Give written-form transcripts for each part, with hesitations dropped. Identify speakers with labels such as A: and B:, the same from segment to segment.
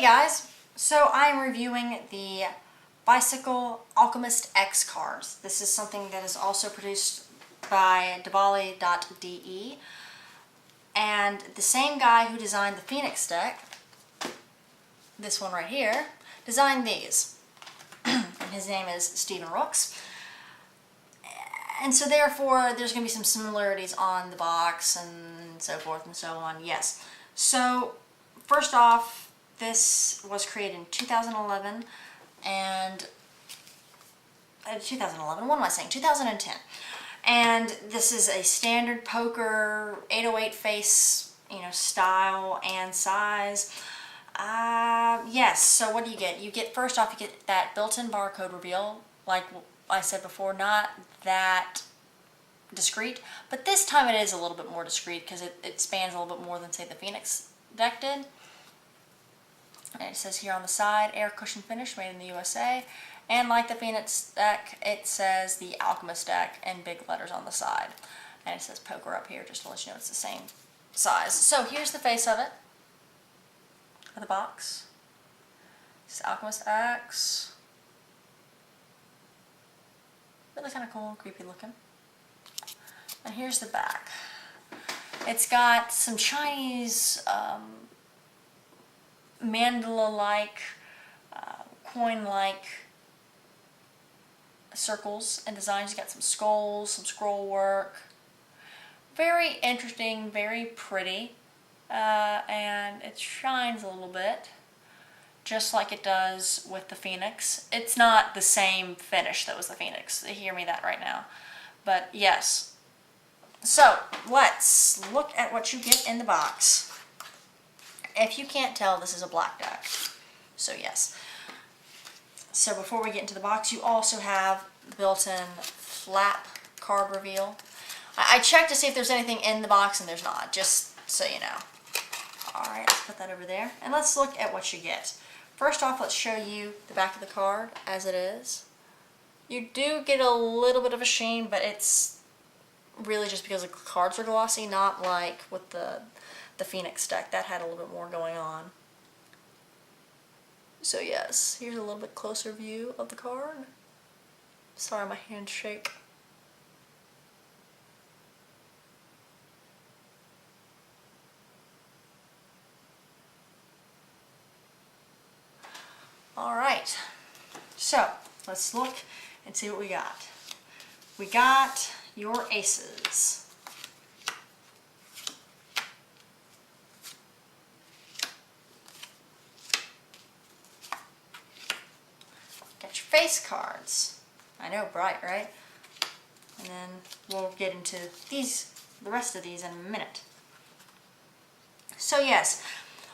A: Hey guys, so I'm reviewing the Bicycle Alchemist X cards. This is something that is also produced by Diwali.de, and the same guy who designed the Phoenix deck, this one right here, designed these. And his name is Stephen Rooks. And so therefore there's going to be some similarities on the box and so forth and so on. Yes. So first off, this was created in 2011 and 2011, what am I saying? 2010. And this is a standard poker 808 face, style and size. Yes, so what do you get? You get, first off, you get that built-in barcode reveal, like I said before, not that discreet, but this time it is a little bit more discreet because it spans a little bit more than, say, the Phoenix deck did. And it says here on the side, air cushion finish, made in the USA. And like the Phoenix deck, it says the Alchemist deck in big letters on the side. And it says poker up here, just to let you know it's the same size. So here's the face of it, of the box. This is Alchemist X. Really kind of cool, creepy looking. And here's the back. It's got some Chinese mandala-like, coin-like circles and designs. You got some skulls, some scroll work. Very interesting, very pretty, and it shines a little bit, just like it does with the Phoenix. It's not the same finish that was the Phoenix. Hear me that right now. But yes. So let's look at what you get in the box. If you can't tell, this is a black deck. So yes. So before we get into the box, you also have the built-in flap card reveal. I checked to see if there's anything in the box, and there's not, just so you know. Alright, let's put that over there. And let's look at what you get. First off, let's show you the back of the card as it is. You do get a little bit of a sheen, but it's really just because the cards are glossy, not like with the Phoenix deck. That had a little bit more going on. So yes, here's a little bit closer view of the card. Sorry, my hands shake. Alright, so let's look and see what we got. We got your aces. Got your face cards. I know, bright, right? And then we'll get into the rest of these in a minute. So yes,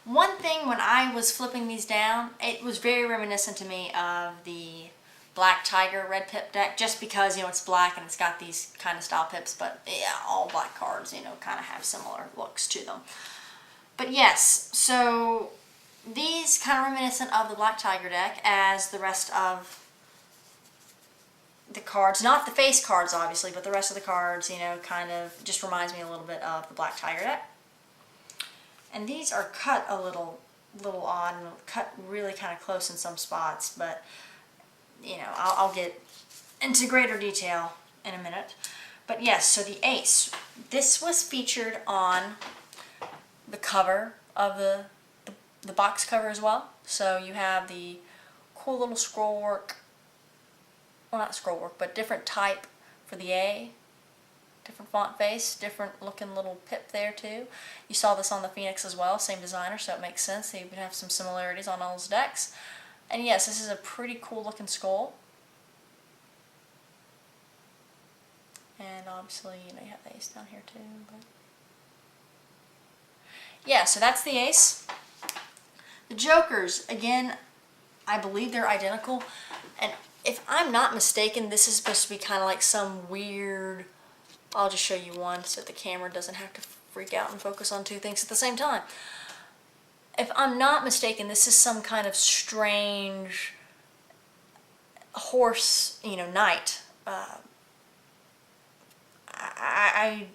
A: one thing when I was flipping these down, it was very reminiscent to me of the Black Tiger Red Pip deck, just because, it's black and it's got these kind of style pips, but yeah, all black cards, kind of have similar looks to them. But yes, so these kind of reminiscent of the Black Tiger deck as the rest of the cards, not the face cards obviously, but the rest of the cards, kind of just reminds me a little bit of the Black Tiger deck. And these are cut a little odd, and cut really kind of close in some spots, but I'll get into greater detail in a minute. But yes, so the ace. This was featured on the cover of the box cover as well. So you have the cool little scroll work, well, not scroll work, but different type for the A. Different font face, different looking little pip there too. You saw this on the Phoenix as well, same designer, so it makes sense. They even have some similarities on all those decks. And yes, this is a pretty cool looking skull. And obviously, you have the ace down here too. But yeah, so that's the ace. The jokers, again, I believe they're identical. And if I'm not mistaken, this is supposed to be kind of like some weird... I'll just show you one so the camera doesn't have to freak out and focus on two things at the same time. If I'm not mistaken, this is some kind of strange horse, knight. I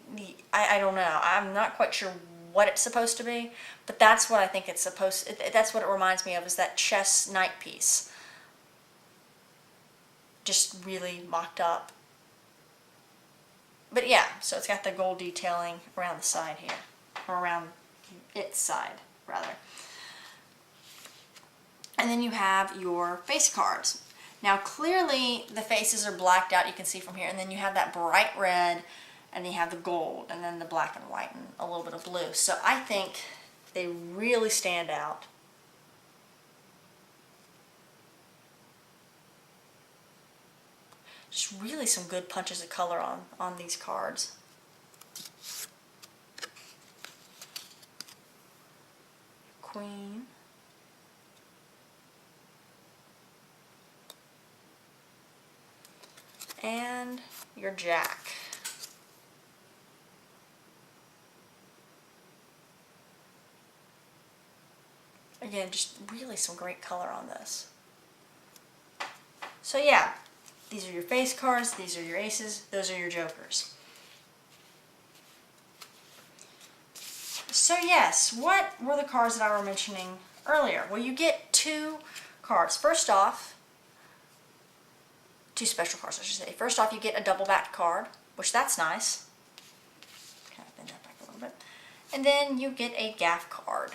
A: don't know. I'm not quite sure what it's supposed to be, but that's what I think it's supposed, that's what it reminds me of, is that chess knight piece. Just really mocked up. But yeah, so it's got the gold detailing around the side here, or around its side, rather. And then you have your face cards. Now clearly the faces are blacked out, you can see from here, and then you have that bright red, and then you have the gold, and then the black and white, and a little bit of blue. So I think they really stand out. Just really some good punches of color on these cards. Queen. And your Jack. Again, just really some great color on this. So yeah, these are your face cards, these are your aces, those are your jokers. So yes, what were the cards that I were mentioning earlier? Well, you get 2 cards. First off, 2 special cards, I should say. First off, you get a double-backed card, which that's nice. Kind of bend that back a little bit. And then you get a gaff card,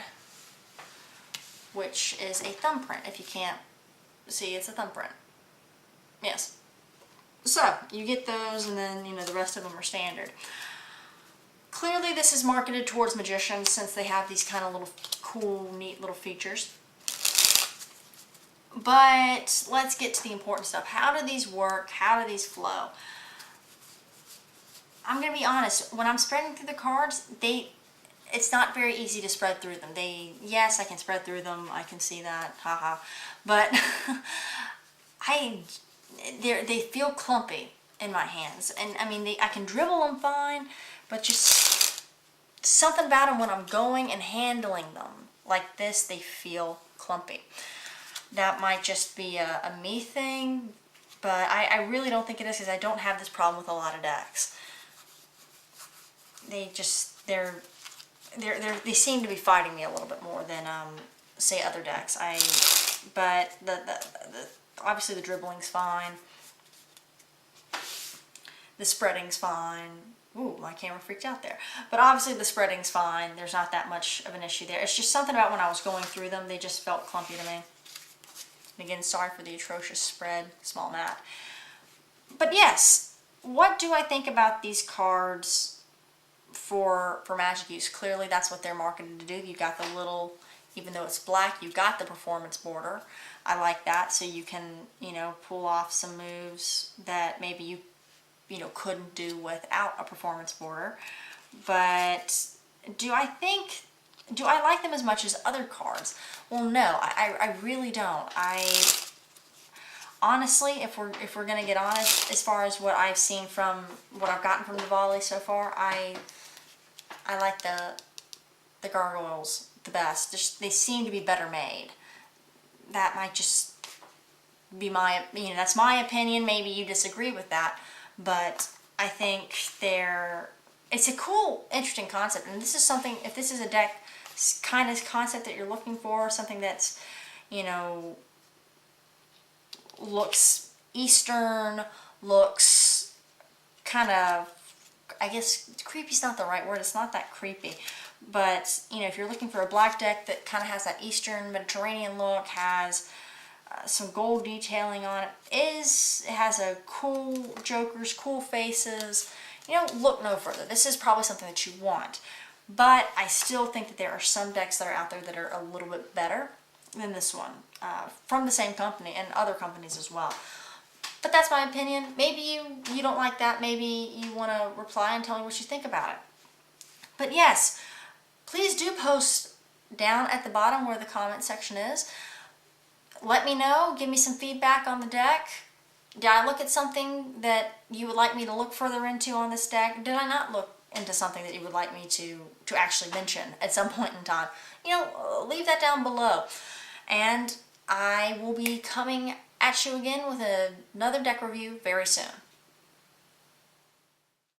A: which is a thumbprint. If you can't see, it's a thumbprint. Yes. So, you get those, and then, you know, the rest of them are standard. Clearly, this is marketed towards magicians, since they have these kind of little cool, neat little features. But let's get to the important stuff. How do these work? How do these flow? I'm going to be honest. When I'm spreading through the cards, it's not very easy to spread through them. Yes, I can spread through them. I can see that. Haha. But they feel clumpy in my hands. And I mean, I can dribble them fine, but just something about them when I'm going and handling them like this, they feel clumpy. That might just be a me thing, but I really don't think it is, because I don't have this problem with a lot of decks. They seem to be fighting me a little bit more than say other decks. But obviously the dribbling's fine. The spreading's fine. Ooh, my camera freaked out there. But obviously the spreading's fine. There's not that much of an issue there. It's just something about when I was going through them, they just felt clumpy to me. And again, sorry for the atrocious spread, small mat. But yes, what do I think about these cards for magic use? Clearly that's what they're marketed to do. You've got the little, even though it's black, you've got the performance border. I like that, so you can, you know, pull off some moves that maybe you couldn't do without a performance border. But do I like them as much as other cards? Well, no, I really don't. Honestly, if we're gonna get honest, as far as what I've seen from what I've gotten from Diwali so far, I like the gargoyles the best. They seem to be better made. That might just be that's my opinion. Maybe you disagree with that, but I think it's a cool, interesting concept. And this is something, if this is a deck kind of concept that you're looking for, something that's, looks Eastern, looks kind of, I guess creepy's not the right word, it's not that creepy, but if you're looking for a black deck that kind of has that Eastern Mediterranean look, has some gold detailing on it, it has a cool jokers, cool faces, look no further. This is probably something that you want, but I still think that there are some decks that are out there that are a little bit better than this one, from the same company and other companies as well. But that's my opinion. Maybe you don't like that. Maybe you want to reply and tell me what you think about it. But yes, please do post down at the bottom where the comment section is. Let me know. Give me some feedback on the deck. Did I look at something that you would like me to look further into on this deck? Did I not look into something that you would like me to actually mention at some point in time? Leave that down below. And I will be coming at you again with another deck review very soon.